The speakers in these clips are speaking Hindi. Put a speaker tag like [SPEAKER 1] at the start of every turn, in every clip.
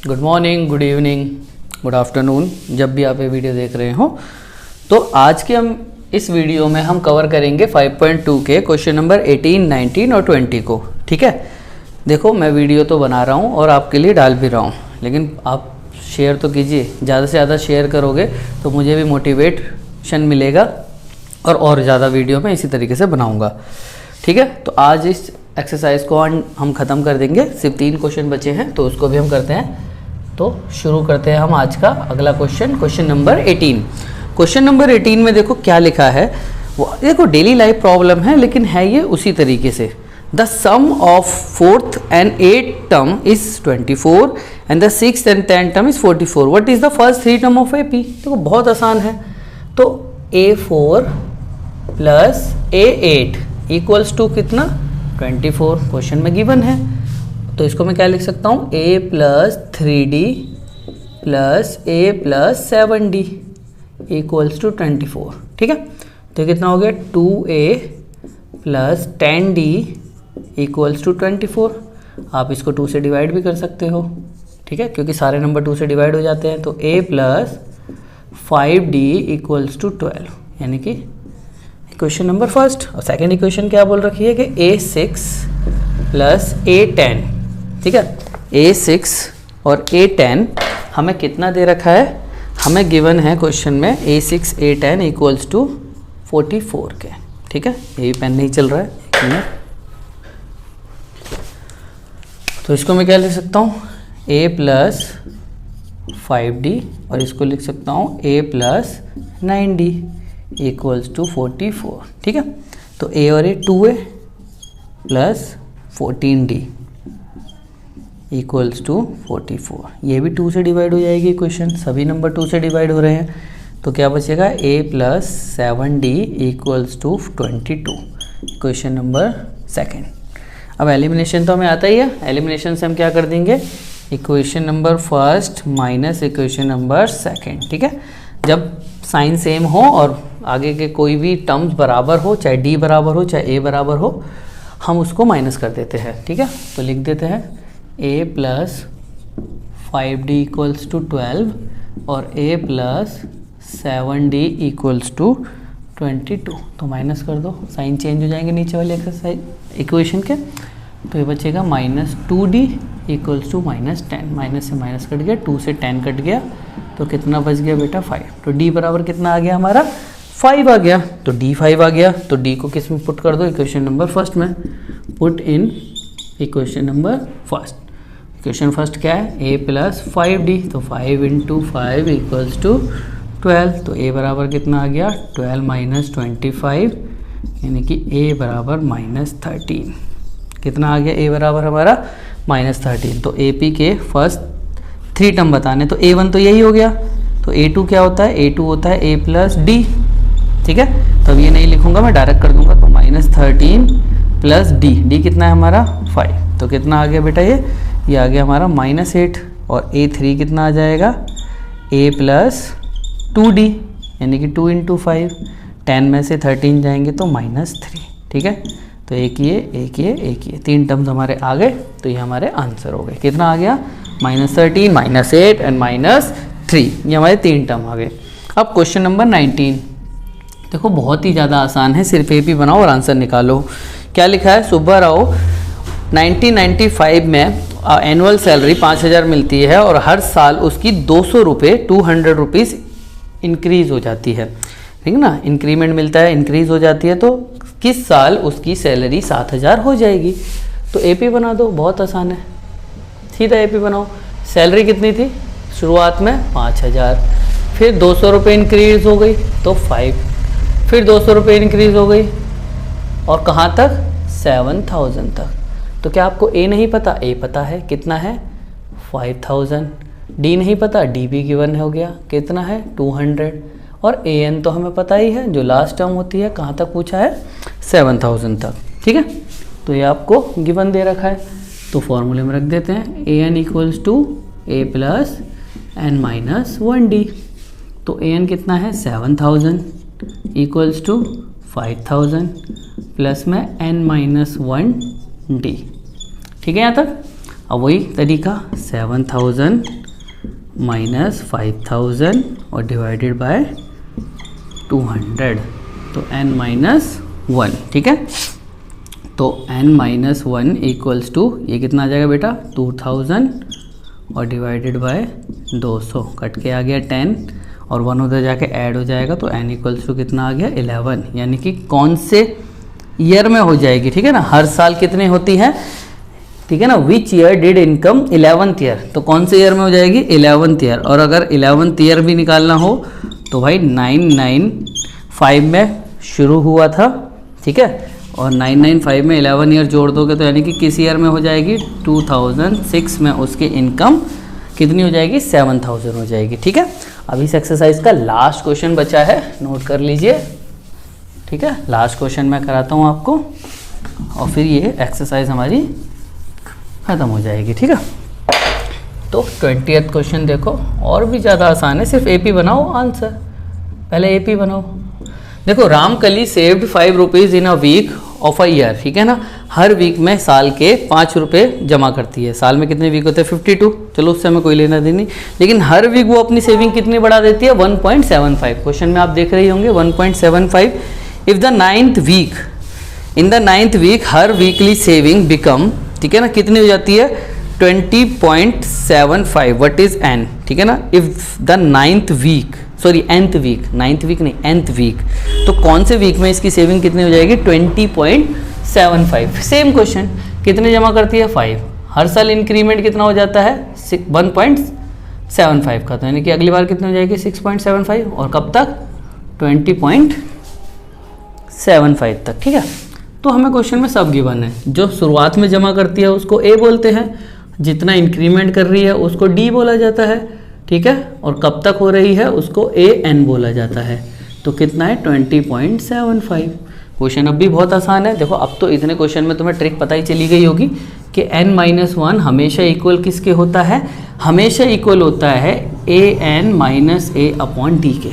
[SPEAKER 1] Good morning, good evening, good afternoon, जब भी आप ये वीडियो देख रहे हो। तो आज के हम इस वीडियो में हम कवर करेंगे 5.2 के क्वेश्चन नंबर 18, 19 और 20 को। ठीक है, देखो मैं वीडियो तो बना रहा हूँ और आपके लिए डाल भी रहा हूँ, लेकिन आप शेयर तो कीजिए। ज़्यादा से ज़्यादा शेयर करोगे तो मुझे भी मोटिवेशन मिलेगा और ज़्यादा वीडियो मैं इसी तरीके से बनाऊँगा। ठीक है, तो आज इस एक्सरसाइज को हम ख़त्म कर देंगे। सिर्फ 3 क्वेश्चन बचे हैं तो उसको भी हम करते हैं। तो शुरू करते हैं हम आज का अगला क्वेश्चन नंबर 18। क्वेश्चन नंबर 18 में देखो क्या लिखा है। वो देखो डेली लाइफ प्रॉब्लम है, लेकिन है ये उसी तरीके से। The sum of 4th and 8th term is 24 and the 6th and 10th term is 44। What is the first 3 term of AP? देखो बहुत आसान है। तो A4 plus A8 equals to कितना? 24। क्वेश्चन में गिवन है, तो इसको मैं क्या लिख सकता हूँ? A plus 3D plus A plus 7D equals to 24। ठीक है, तो कितना हो गया? 2A plus 10D equals to 24। आप इसको 2 से डिवाइड भी कर सकते हो। ठीक है, क्योंकि सारे नंबर 2 से डिवाइड हो जाते हैं। तो A plus 5D equals to 12, यानी कि इक्वेशन नंबर फर्स्ट। और सेकेंड इक्वेशन क्या बोल रखी है कि A6 प्लस A10। ठीक है, A6 और A10 हमें कितना दे रखा है? हमें गिवन है क्वेश्चन में A6 A10 इक्वल्स टू 44 के। ठीक है, यही पेन नहीं चल रहा है, एक मिनट। तो इसको मैं क्या लिख सकता हूँ? A प्लस 5D और इसको लिख सकता हूँ A plus 9D equals to 44। ठीक है, तो A और A 2A plus 14D equals to 44। ये भी 2 से डिवाइड हो जाएगी इक्वेशन, सभी नंबर 2 से डिवाइड हो रहे हैं। तो क्या बचेगा? A plus 7D equals to 22, equation number second. अब एलिमिनेशन तो हमें आता ही है। एलिमिनेशन से हम क्या कर देंगे? Equation number first minus equation number second. ठीक है, जब साइन सेम हो और आगे के कोई भी टर्म्स बराबर हो, चाहे D बराबर हो चाहे A बराबर हो, हम उसको माइनस कर देते हैं। ठीक है, तो लिख देते हैं A plus 5D equals to 12 और A plus 7D equals to 22। तो माइनस कर दो, साइन चेंज हो जाएंगे नीचे वाले एक्सरसाइज इक्वेशन के। तो ये बचेगा minus 2D equals to minus 10। Minus से माइनस कट गया, 2 से 10 कट गया, तो कितना बच गया बेटा? 5। तो D बराबर कितना आ गया हमारा? 5 आ गया। तो D 5 आ गया, तो D को किस में पुट कर दो? इक्वेशन नंबर फर्स्ट में। Put in equation number first. Equation first क्या है? A प्लस 5D, तो 5 इंटू 5 इक्वल्स टू 12। तो A बराबर कितना आ गया? 12 माइनस 25, यानी कि A बराबर माइनस 13। कितना आ गया A बराबर हमारा? माइनस 13। तो AP के फर्स्ट 3 टर्म बताने, तो A1 तो यही हो गया। तो A2 क्या होता है? A2 होता है A प्लस D। ठीक है, तो अब ये नहीं लिखूंगा, मैं डायरेक्ट कर दूंगा। तो माइनस 13 प्लस D कितना है हमारा? 5। तो कितना आ गया बेटा? ये आ गया हमारा माइनस 8। और A3 कितना आ जाएगा? A प्लस 2D, यानी कि 2 इंटू 5। 10 में से 13 जाएंगे तो माइनस 3। ठीक है, तो एक ये 3 टर्म्स हमारे आ गए। तो ये हमारे आंसर हो गए। कितना आ गया? Minus 13, minus 8 and minus 3। ये हमारे 3 टर्म आ गए। अब क्वेश्चन नंबर 19 देखो, बहुत ही ज़्यादा आसान है। सिर्फ AP बनाओ और आंसर निकालो। क्या लिखा है? सुब्बा राव 1995 में एनुअल सैलरी 5000 मिलती है और हर साल उसकी 200 रुपये 200 रुपीज़ इंक्रीज़ हो जाती है। ठीक है ना, इंक्रीमेंट मिलता है, इंक्रीज़ हो जाती है। तो किस साल उसकी सैलरी 7000 हो जाएगी? तो AP बना दो, बहुत आसान है। सीधा AP बनाओ। सैलरी कितनी थी शुरुआत में? 5000। फिर 200 रुपये इंक्रीज हो गई तो 5, फिर 200 रुपये इंक्रीज हो गई और कहाँ तक? 7000 तक। तो क्या आपको A नहीं पता? A पता है, कितना है? 5000। D नहीं पता? D भी गिवन हो गया, कितना है? 200। और AN तो हमें पता ही है, जो लास्ट टर्म होती है, कहाँ तक पूछा है? 7000 तक। ठीक है, तो ये आपको गिवन दे रखा है, तो फॉर्मूले में रख देते हैं। AN equals to A plus N minus 1D। तो AN कितना है? 7000 इक्वल्स टू 5000 प्लस में N माइनस 1D। ठीक है यहाँ तक। अब वही तरीका 7000 माइनस 5000 और डिवाइडेड बाय 200, तो n माइनस 1, ठीक है। तो n माइनस 1 इक्वल्स टू ये कितना आ जाएगा बेटा 2000 और डिवाइडेड बाय 200, कट के आ गया 10 और 1 उधर जाके ऐड हो जाएगा, तो n इक्वल्स टू कितना आ गया 11, यानी कि कौन से ईयर में हो जाएगी, ठीक है ना। हर साल कितने होती है, ठीक है ना। Which year did income 11th year, तो कौन से ईयर में हो जाएगी 11th ईयर। और अगर 11th ईयर भी निकालना हो तो भाई 995 में शुरू हुआ था, ठीक है, और 995 में 11 ईयर जोड़ दोगे तो यानी कि किस ईयर में हो जाएगी 2006 में उसकी इनकम कितनी हो जाएगी 7000 हो जाएगी, ठीक है। अभी इस एक्सरसाइज का लास्ट क्वेश्चन बचा है, नोट कर लीजिए, ठीक है। लास्ट क्वेश्चन मैं कराता हूँ आपको और फिर ये एक्सरसाइज हमारी ख़त्म हो जाएगी, ठीक है। तो 20th क्वेश्चन देखो, और भी ज़्यादा आसान है, सिर्फ AP बनाओ आंसर, पहले AP बनाओ। देखो, Ramkali saved 5 rupees in a week of a year, ठीक है ना। हर वीक में साल के 5 रुपये जमा करती है। साल में कितने वीक होते हैं 52, चलो उससे हमें कोई लेना देनी, लेकिन हर वीक वो अपनी सेविंग कितनी बढ़ा देती है 1.75। क्वेश्चन में आप देख रहे होंगे 1.75। If the 9th week, in the 9th week हर वीकली सेविंग बिकम, ठीक है ना, कितनी हो जाती है 20.75, व्हाट इज n, ठीक है ना। If the 9th week, sorry nth week, 9th week नहीं nth वीक, तो कौन से वीक में इसकी सेविंग कितनी हो जाएगी 20.75। सेम क्वेश्चन, कितने जमा करती है 5, हर साल इंक्रीमेंट कितना हो जाता है 1.75 का, तो यानी कि अगली बार कितनी हो जाएगी 6.75 और कब तक 20.75 तक, ठीक है। तो हमें क्वेश्चन में सब गिवन है, जो शुरुआत में जमा करती है उसको A बोलते हैं, जितना इंक्रीमेंट कर रही है उसको D बोला जाता है, ठीक है, और कब तक हो रही है उसको AN बोला जाता है। तो कितना है 20.75। क्वेश्चन अब भी बहुत आसान है। देखो, अब तो इतने क्वेश्चन में तुम्हें ट्रिक पता ही चली गई होगी कि n-1 हमेशा इक्वल किसके होता है, हमेशा इक्वल होता है AN minus A upon D के,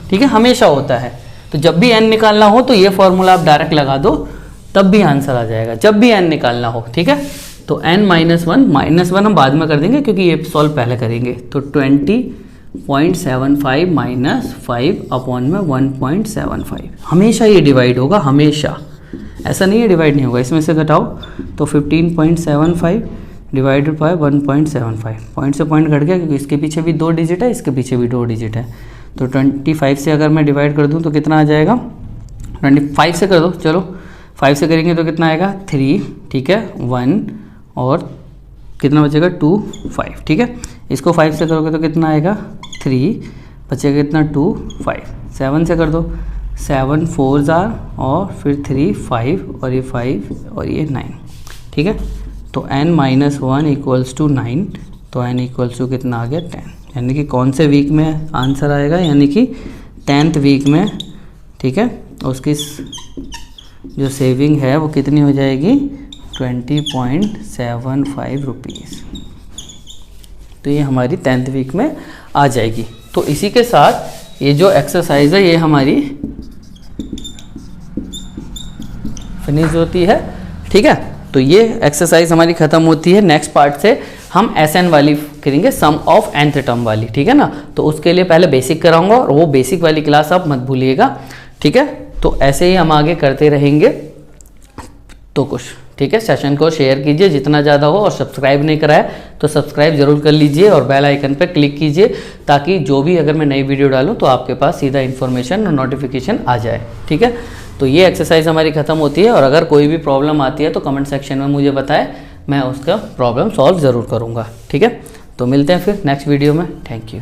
[SPEAKER 1] ठीक है, हमेशा होता है। तो जब भी n निकालना हो तो ये फॉर्मूला आप डायरेक्ट लगा दो, तब भी आंसर आ जाएगा, जब भी n निकालना हो, ठीक है। तो n-1 हम बाद में कर देंगे क्योंकि ये सॉल्व पहले करेंगे। तो 20.75 माइनस 5 अपॉन में 1.75, हमेशा ये डिवाइड होगा, हमेशा, ऐसा नहीं है डिवाइड नहीं होगा। इसमें से घटाओ तो 15.75 डिवाइडेड बाय 1.75, पॉइंट से पॉइंट घट गया क्योंकि इसके पीछे भी 2 डिजिट है, इसके पीछे भी 2 डिजिट है। तो 25 से अगर मैं डिवाइड कर दूं तो कितना आ जाएगा 25 से कर दो, चलो 5 से करेंगे तो कितना आएगा 3, ठीक है, 1 और कितना बचेगा 2, 5, ठीक है। इसको 5 से करोगे तो कितना आएगा 3, बचेगा कितना 2, 5। 7 से कर दो, 7 4 और फिर 3 5 और ये 5 और ये 9, ठीक है। तो n-1 इक्वल्स टू 9, तो n इक्वल्स टू कितना आ गया 10, यानी कि कौन से वीक में आंसर आएगा, यानी कि 10th वीक में, ठीक है। उसकी जो सेविंग है वो कितनी हो जाएगी 20.75 रुपीज़। तो ये हमारी 10th वीक में आ जाएगी। तो इसी के साथ ये जो एक्सरसाइज है ये हमारी फिनिश होती है, ठीक है। तो ये एक्सरसाइज हमारी ख़त्म होती है। नेक्स्ट पार्ट से हम SN वाली करेंगे, सम ऑफ nth टर्म वाली, ठीक है ना। तो उसके लिए पहले बेसिक कराऊंगा और वो बेसिक वाली क्लास आप मत भूलिएगा, ठीक है। तो ऐसे ही हम आगे करते रहेंगे। तो कुछ, ठीक है, सेशन को शेयर कीजिए जितना ज़्यादा हो, और सब्सक्राइब नहीं कराया तो सब्सक्राइब जरूर कर लीजिए और बेल आइकन पर क्लिक कीजिए, ताकि जो भी अगर मैं नई वीडियो डालूँ तो आपके पास सीधा इन्फॉर्मेशन और नोटिफिकेशन आ जाए, ठीक है। तो ये एक्सरसाइज हमारी ख़त्म होती है, और अगर कोई भी प्रॉब्लम आती है तो कमेंट सेक्शन में मुझे बताएं, मैं उसका प्रॉब्लम सॉल्व ज़रूर करूँगा, ठीक है। तो मिलते हैं फिर नेक्स्ट वीडियो में, थैंक यू।